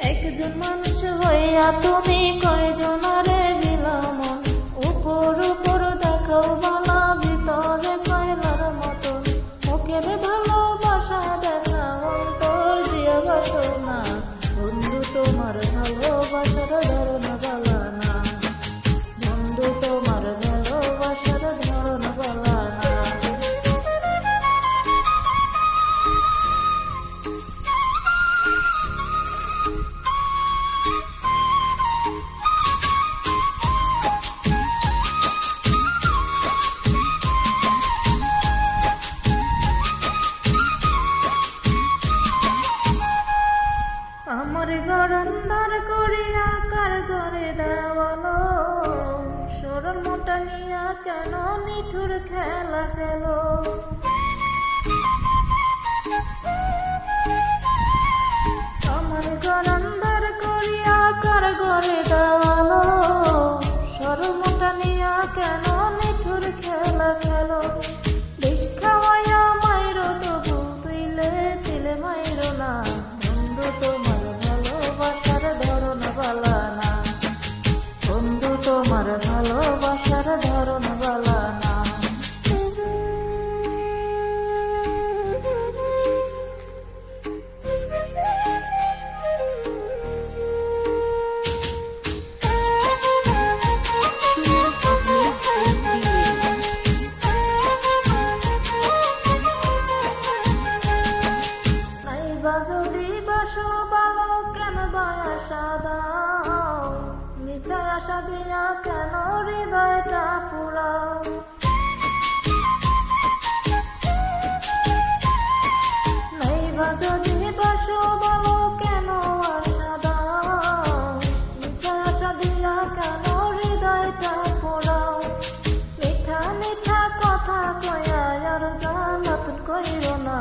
একজন মানুষ হইয়া তুমি কয়জনারে দিলাম উপর উপর দেখাও বালা ভিতরে কয়লার মতন মুখের ভালোবাসা দেখা অন্তর দিয়ে বাসো না বন্ধু তোমার ভালোবাসার ধরন বালা না বন্ধু তোমার ভালোবাসার ধরন বালা না আমার ঘর অন্ধার করিয়া কার ঘরে দেওয়ালো সরল মোটা নিয়া কেন নিঠুর খেলা খেলো আমার ঘর অন্ধার করিয়া কার ঘরে দেওয়ালো সরল মোটা নিয়া কেন নিঠুর খেলা খেলো বিষ খাওয়াইয়া মাইরো তবু তুইলে তিলে মাইরো না বন্ধু তোমার ভালোবাসার ধরন বালা না বন্ধু তোমার ভালোবাসার ধরন বালা না যদি বাসো ভালো কেন বায়াসা দাও মিছায় আশা দিয়া কেন হৃদয়টা পুরাও নাইবা যদি বাসো ভালো কেন আশা দাও মিছায় আশা দিয়া কেন হৃদয়টা পুরাও মিঠা মিঠা কথা কয়া আর জানাতুন কইরো না